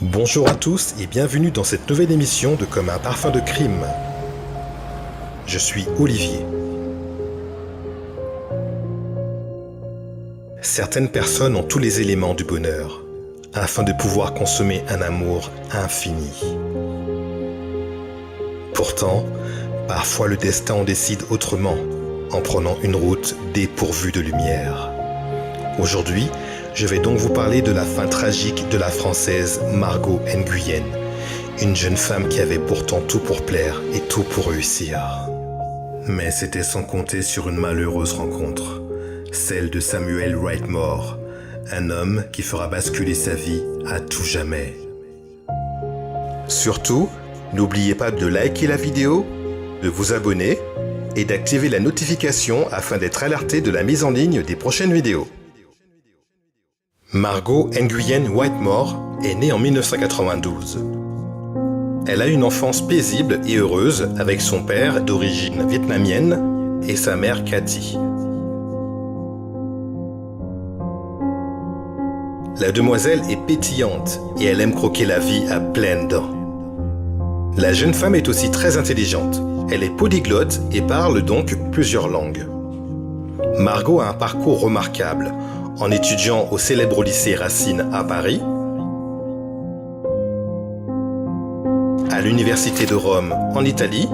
Bonjour à tous et bienvenue dans cette nouvelle émission de Comme un parfum de crime. Je suis Olivier. Certaines personnes ont tous les éléments du bonheur afin de pouvoir consommer un amour infini. Pourtant, parfois le destin en décide autrement en prenant une route dépourvue de lumière. Aujourd'hui, je vais donc vous parler de la fin tragique de la Française Margot Nguyen, une jeune femme qui avait pourtant tout pour plaire et tout pour réussir. Mais c'était sans compter sur une malheureuse rencontre, celle de Samuel Whittemore, un homme qui fera basculer sa vie à tout jamais. Surtout, n'oubliez pas de liker la vidéo, de vous abonner et d'activer la notification afin d'être alerté de la mise en ligne des prochaines vidéos. Margot Nguyen Whittemore est née en 1992. Elle a une enfance paisible et heureuse avec son père d'origine vietnamienne et sa mère Cathy. La demoiselle est pétillante et elle aime croquer la vie à pleines dents. La jeune femme est aussi très intelligente. Elle est polyglotte et parle donc plusieurs langues. Margot a un parcours remarquable en étudiant au célèbre lycée Racine à Paris, à l'Université de Rome en Italie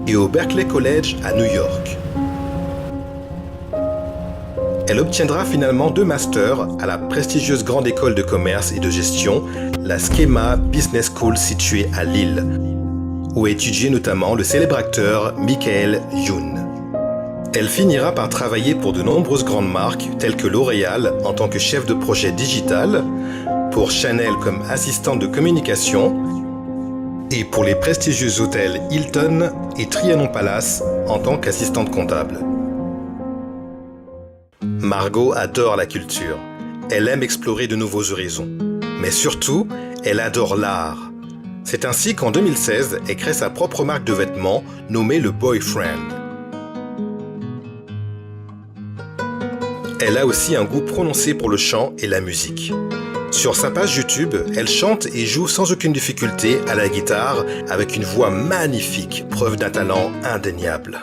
et au Berklee College à New York. Elle obtiendra finalement 2 masters à la prestigieuse grande école de commerce et de gestion, la Schema Business School située à Lille, où a étudié notamment le célèbre acteur Michael Youn. Elle finira par travailler pour de nombreuses grandes marques telles que L'Oréal en tant que chef de projet digital, pour Chanel comme assistante de communication et pour les prestigieux hôtels Hilton et Trianon Palace en tant qu'assistante comptable. Margot adore la culture. Elle aime explorer de nouveaux horizons. Mais surtout, elle adore l'art. C'est ainsi qu'en 2016, elle crée sa propre marque de vêtements nommée le Boyfriend. Elle a aussi un goût prononcé pour le chant et la musique. Sur sa page YouTube, elle chante et joue sans aucune difficulté à la guitare avec une voix magnifique, preuve d'un talent indéniable.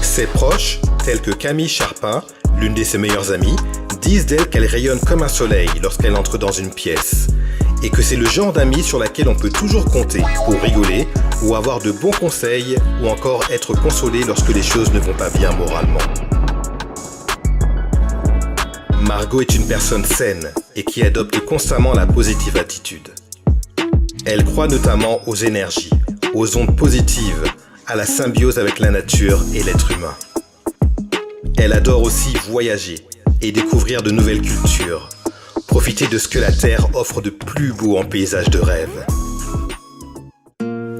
Ses proches, tels que Camille Charpin, l'une de ses meilleures amies, disent d'elle qu'elle rayonne comme un soleil lorsqu'elle entre dans une pièce et que c'est le genre d'amie sur laquelle on peut toujours compter pour rigoler ou avoir de bons conseils ou encore être consolé lorsque les choses ne vont pas bien moralement. Margot est une personne saine et qui adopte constamment la positive attitude. Elle croit notamment aux énergies, aux ondes positives, à la symbiose avec la nature et l'être humain. Elle adore aussi voyager et découvrir de nouvelles cultures, profiter de ce que la Terre offre de plus beau en paysage de rêve.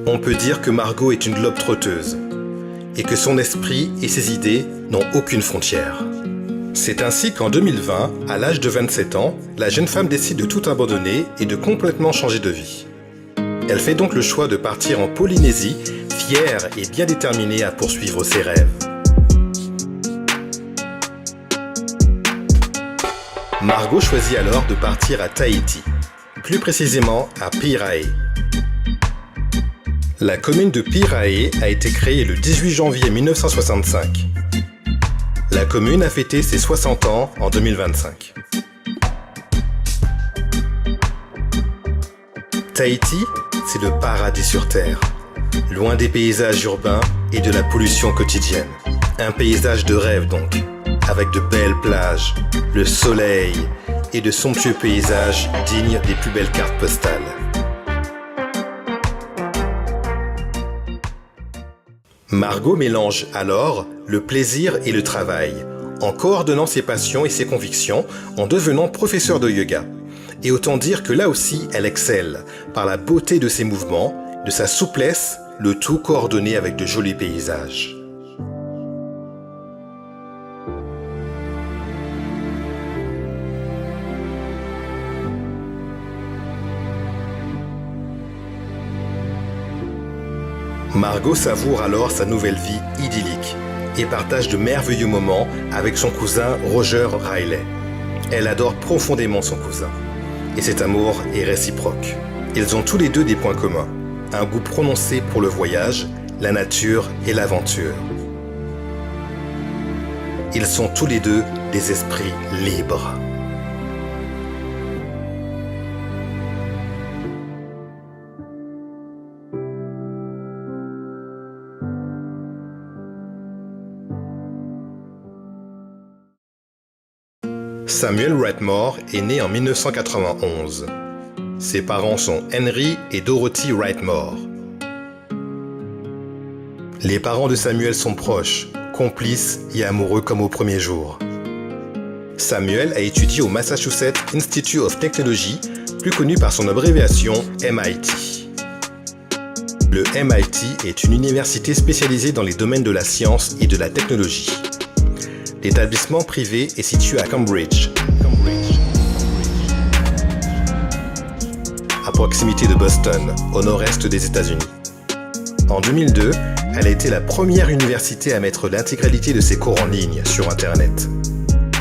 On peut dire que Margot est une globe-trotteuse et que son esprit et ses idées n'ont aucune frontière. C'est ainsi qu'en 2020, à l'âge de 27 ans, la jeune femme décide de tout abandonner et de complètement changer de vie. Elle fait donc le choix de partir en Polynésie, fière et bien déterminée à poursuivre ses rêves. Margot choisit alors de partir à Tahiti, plus précisément à Pirae. La commune de Pirae a été créée le 18 janvier 1965. La commune a fêté ses 60 ans en 2025. Tahiti, c'est le paradis sur Terre, loin des paysages urbains et de la pollution quotidienne. Un paysage de rêve donc, avec de belles plages, le soleil et de somptueux paysages dignes des plus belles cartes postales. Margot mélange alors le plaisir et le travail, en coordonnant ses passions et ses convictions en devenant professeur de yoga. Et autant dire que là aussi, elle excelle, par la beauté de ses mouvements, de sa souplesse, le tout coordonné avec de jolis paysages. Margot savoure alors sa nouvelle vie idyllique et partage de merveilleux moments avec son cousin Roger Riley. Elle adore profondément son cousin et cet amour est réciproque. Ils ont tous les deux des points communs, un goût prononcé pour le voyage, la nature et l'aventure. Ils sont tous les deux des esprits libres. Samuel Wrightmore est né en 1991. Ses parents sont Henry et Dorothy Wrightmore. Les parents de Samuel sont proches, complices et amoureux comme au premier jour. Samuel a étudié au Massachusetts Institute of Technology, plus connu par son abréviation MIT. Le MIT est une université spécialisée dans les domaines de la science et de la technologie. L'établissement privé est situé à Cambridge, à proximité de Boston, au nord-est des États-Unis. En 2002, elle a été la première université à mettre l'intégralité de ses cours en ligne sur Internet.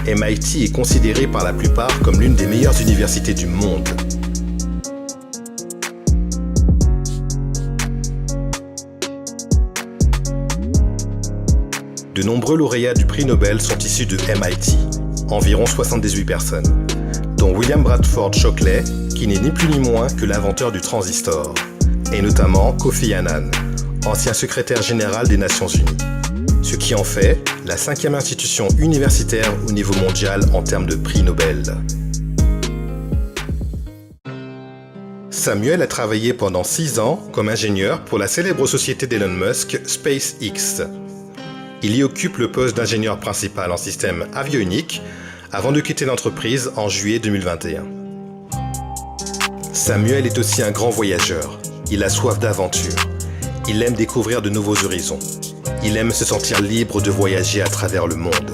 MIT est considérée par la plupart comme l'une des meilleures universités du monde. De nombreux lauréats du prix Nobel sont issus de MIT, environ 78 personnes, dont William Bradford Shockley, qui n'est ni plus ni moins que l'inventeur du transistor, et notamment Kofi Annan, ancien secrétaire général des Nations Unies, ce qui en fait la 5e institution universitaire au niveau mondial en termes de prix Nobel. Samuel a travaillé pendant 6 ans comme ingénieur pour la célèbre société d'Elon Musk, SpaceX. Il y occupe le poste d'ingénieur principal en système avionique avant de quitter l'entreprise en juillet 2021. Samuel est aussi un grand voyageur. Il a soif d'aventure. Il aime découvrir de nouveaux horizons. Il aime se sentir libre de voyager à travers le monde.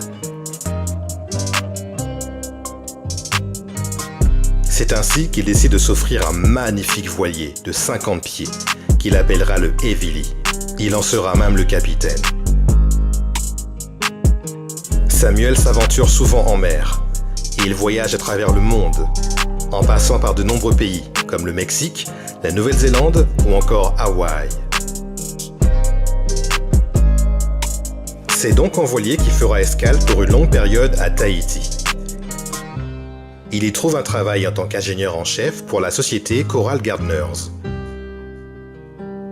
C'est ainsi qu'il décide de s'offrir un magnifique voilier de 50 pieds qu'il appellera le Heavily. Il en sera même le capitaine. Samuel s'aventure souvent en mer et il voyage à travers le monde, en passant par de nombreux pays comme le Mexique, la Nouvelle-Zélande ou encore Hawaï. C'est donc en voilier qu'il fera escale pour une longue période à Tahiti. Il y trouve un travail en tant qu'ingénieur en chef pour la société Coral Gardeners.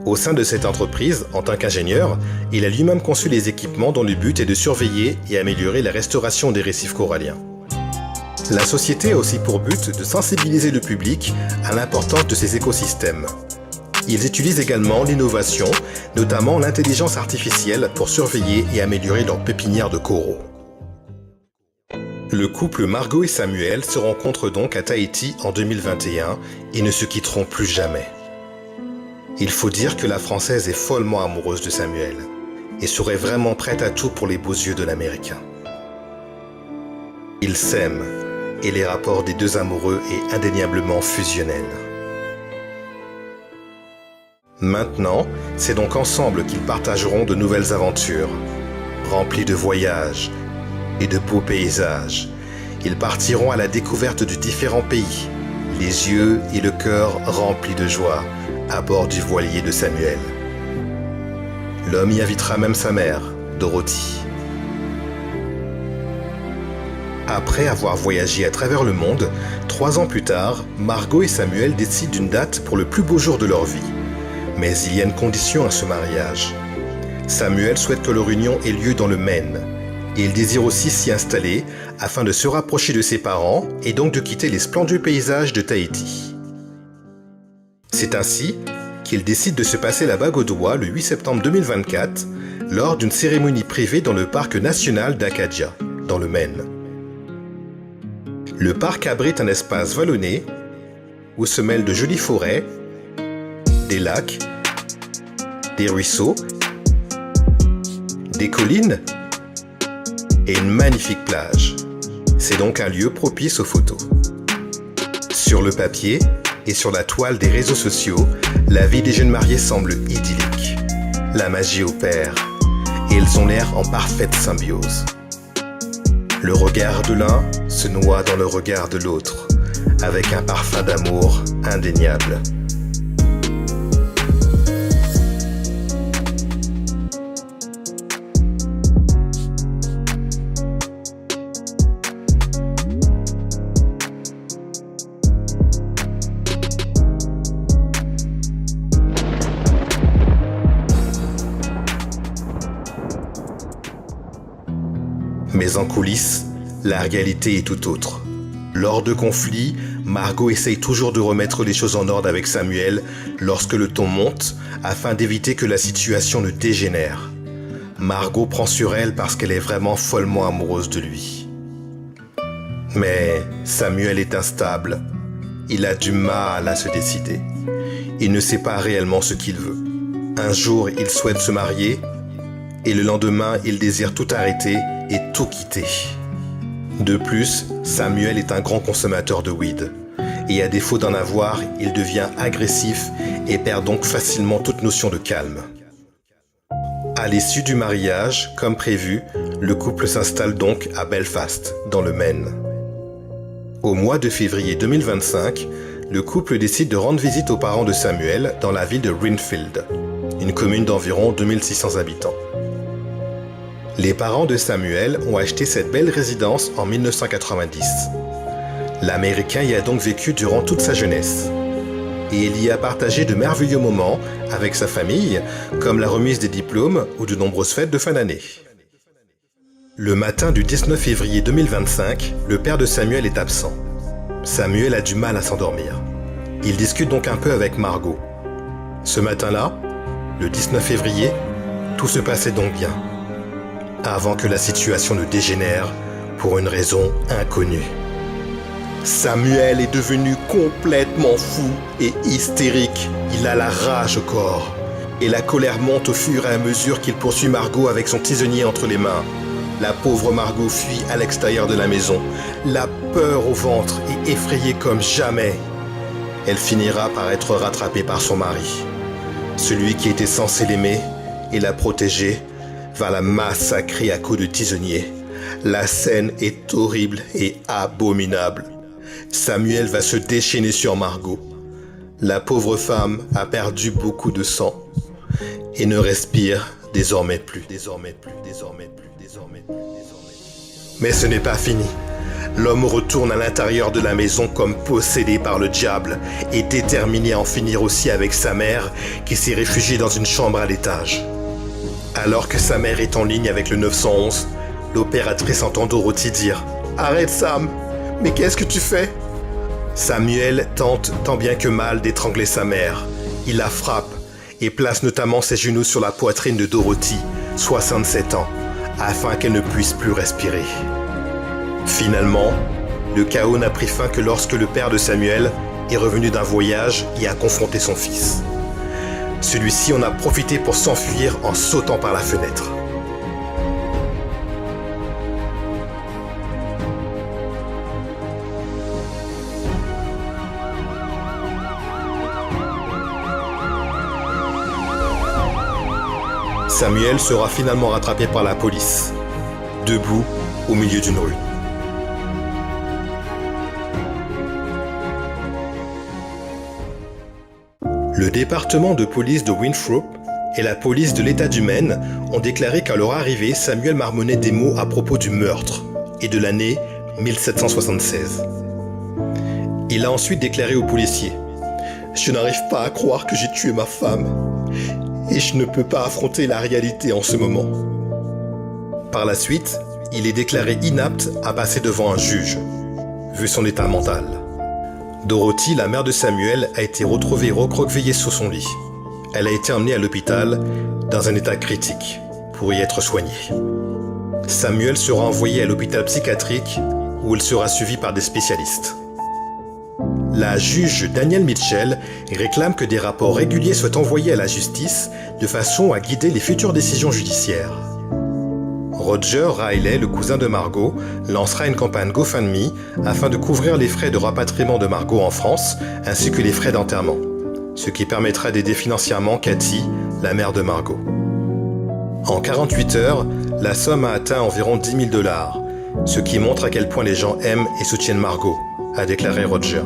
Au sein de cette entreprise, en tant qu'ingénieur, il a lui-même conçu les équipements dont le but est de surveiller et améliorer la restauration des récifs coralliens. La société a aussi pour but de sensibiliser le public à l'importance de ces écosystèmes. Ils utilisent également l'innovation, notamment l'intelligence artificielle pour surveiller et améliorer leur pépinière de coraux. Le couple Margot et Samuel se rencontrent donc à Tahiti en 2021 et ne se quitteront plus jamais. Il faut dire que la Française est follement amoureuse de Samuel et serait vraiment prête à tout pour les beaux yeux de l'Américain. Ils s'aiment et les rapports des deux amoureux est indéniablement fusionnel. Maintenant, c'est donc ensemble qu'ils partageront de nouvelles aventures, remplies de voyages et de beaux paysages. Ils partiront à la découverte de différents pays, les yeux et le cœur remplis de joie, à bord du voilier de Samuel. L'homme y invitera même sa mère, Dorothy. Après avoir voyagé à travers le monde, 3 ans plus tard, Margot et Samuel décident d'une date pour le plus beau jour de leur vie. Mais il y a une condition à ce mariage. Samuel souhaite que leur union ait lieu dans le Maine, et il désire aussi s'y installer afin de se rapprocher de ses parents et donc de quitter les splendide paysages de Tahiti. C'est ainsi qu'il décide de se passer la bague au doigt le 8 septembre 2024 lors d'une cérémonie privée dans le parc national d'Acadia, dans le Maine. Le parc abrite un espace vallonné où se mêlent de jolies forêts, des lacs, des ruisseaux, des collines et une magnifique plage. C'est donc un lieu propice aux photos. Sur le papier et sur la toile des réseaux sociaux, la vie des jeunes mariés semble idyllique. La magie opère et ils ont l'air en parfaite symbiose. Le regard de l'un se noie dans le regard de l'autre, avec un parfum d'amour indéniable. Mais en coulisses, la réalité est tout autre. Lors de conflits, Margot essaye toujours de remettre les choses en ordre avec Samuel lorsque le ton monte, afin d'éviter que la situation ne dégénère. Margot prend sur elle parce qu'elle est vraiment follement amoureuse de lui. Mais Samuel est instable. Il a du mal à se décider. Il ne sait pas réellement ce qu'il veut. Un jour, il souhaite se marier et le lendemain, il désire tout arrêter et tout quitter. De plus, Samuel est un grand consommateur de weed. Et à défaut d'en avoir, il devient agressif et perd donc facilement toute notion de calme. À l'issue du mariage, comme prévu, le couple s'installe donc à Belfast, dans le Maine. Au mois de février 2025, le couple décide de rendre visite aux parents de Samuel dans la ville de Rinfield, une commune d'environ 2600 habitants. Les parents de Samuel ont acheté cette belle résidence en 1990. L'Américain y a donc vécu durant toute sa jeunesse. Et il y a partagé de merveilleux moments avec sa famille, comme la remise des diplômes ou de nombreuses fêtes de fin d'année. Le matin du 19 février 2025, le père de Samuel est absent. Samuel a du mal à s'endormir. Il discute donc un peu avec Margot. Ce matin-là, le 19 février, tout se passait donc bien, avant que la situation ne dégénère pour une raison inconnue. Samuel est devenu complètement fou et hystérique. Il a la rage au corps. Et la colère monte au fur et à mesure qu'il poursuit Margot avec son tisonnier entre les mains. La pauvre Margot fuit à l'extérieur de la maison, la peur au ventre et effrayée comme jamais. Elle finira par être rattrapée par son mari. Celui qui était censé l'aimer et la protéger va la massacrer à coups de tisonnier. La scène est horrible et abominable. Samuel va se déchaîner sur Margot. La pauvre femme a perdu beaucoup de sang et ne respire désormais plus. Mais ce n'est pas fini. L'homme retourne à l'intérieur de la maison comme possédé par le diable et déterminé à en finir aussi avec sa mère qui s'est réfugiée dans une chambre à l'étage. Alors que sa mère est en ligne avec le 911, l'opératrice entend Dorothy dire « Arrête Sam, mais qu'est-ce que tu fais ?» Samuel tente tant bien que mal d'étrangler sa mère. Il la frappe et place notamment ses genoux sur la poitrine de Dorothy, 67 ans, afin qu'elle ne puisse plus respirer. Finalement, le chaos n'a pris fin que lorsque le père de Samuel est revenu d'un voyage et a confronté son fils. Celui-ci en a profité pour s'enfuir en sautant par la fenêtre. Samuel sera finalement rattrapé par la police, debout au milieu d'une rue. Le département de police de Winthrop et la police de l'État du Maine ont déclaré qu'à leur arrivée, Samuel marmonnait des mots à propos du meurtre et de l'année 1776. Il a ensuite déclaré aux policiers « Je n'arrive pas à croire que j'ai tué ma femme et je ne peux pas affronter la réalité en ce moment. » Par la suite, il est déclaré inapte à passer devant un juge, vu son état mental. Dorothy, la mère de Samuel, a été retrouvée recroquevillée sous son lit. Elle a été emmenée à l'hôpital dans un état critique pour y être soignée. Samuel sera envoyé à l'hôpital psychiatrique où il sera suivi par des spécialistes. La juge Danielle Mitchell réclame que des rapports réguliers soient envoyés à la justice de façon à guider les futures décisions judiciaires. Roger Riley, le cousin de Margot, lancera une campagne GoFundMe afin de couvrir les frais de rapatriement de Margot en France ainsi que les frais d'enterrement, ce qui permettra d'aider financièrement Cathy, la mère de Margot. En 48 heures, la somme a atteint environ 10 000 $, ce qui montre à quel point les gens aiment et soutiennent Margot, a déclaré Roger.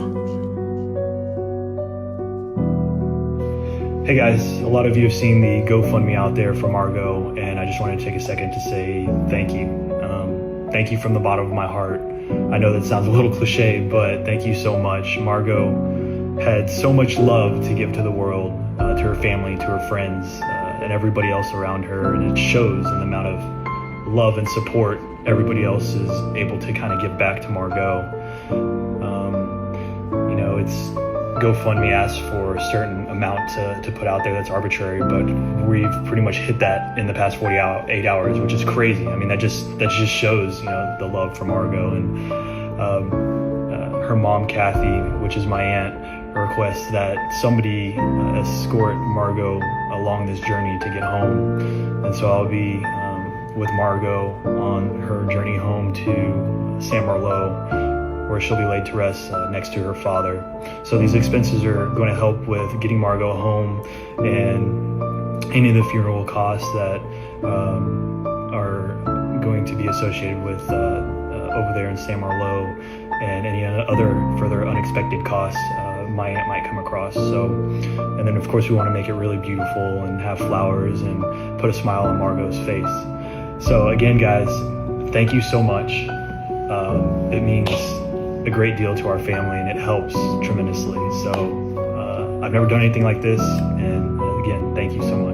Hey guys, a lot of you have seen the GoFundMe out there for Margot, and I just wanted to take a second to say thank you. Thank you from the bottom of my heart. I know that sounds a little cliche, but thank you so much. Margot had so much love to give to the world, to her family, to her friends, and everybody else around her, and it shows in the amount of love and support everybody else is able to kind of give back to Margot. It's GoFundMe asks for a certain amount to put out there that's arbitrary, but we've pretty much hit that in the past 8 hours, which is crazy. I mean, that just shows, the love for Margot. And her mom, Kathy, which is my aunt, requests that somebody escort Margot along this journey to get home. And so I'll be with Margot on her journey home to Saint-Malo, where she'll be laid to rest next to her father. So these expenses are going to help with getting Margot home and any of the funeral costs that are going to be associated with over there in Saint-Malo, and any other further unexpected costs my aunt might come across. So, and then of course we want to make it really beautiful and have flowers and put a smile on Margot's face. So again, guys, thank you so much. It means a great deal to our family, and it helps tremendously. So I've never done anything like this, and again, thank you so much.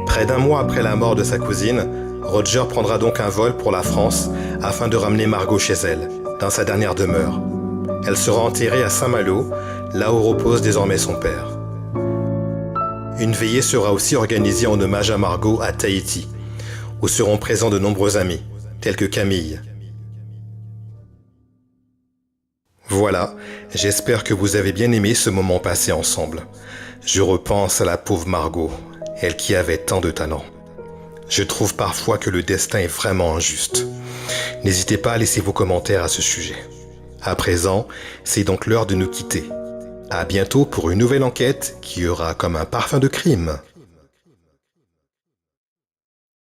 Près d'un mois après la mort de sa cousine, Roger prendra donc un vol pour la France afin de ramener Margot chez elle, dans sa dernière demeure. Elle sera enterrée à Saint-Malo, là où repose désormais son père. Une veillée sera aussi organisée en hommage à Margot à Tahiti, où seront présents de nombreux amis, tels que Camille. Voilà, j'espère que vous avez bien aimé ce moment passé ensemble. Je repense à la pauvre Margot, elle qui avait tant de talent. Je trouve parfois que le destin est vraiment injuste. N'hésitez pas à laisser vos commentaires à ce sujet. À présent, c'est donc l'heure de nous quitter. À bientôt pour une nouvelle enquête qui aura comme un parfum de crime.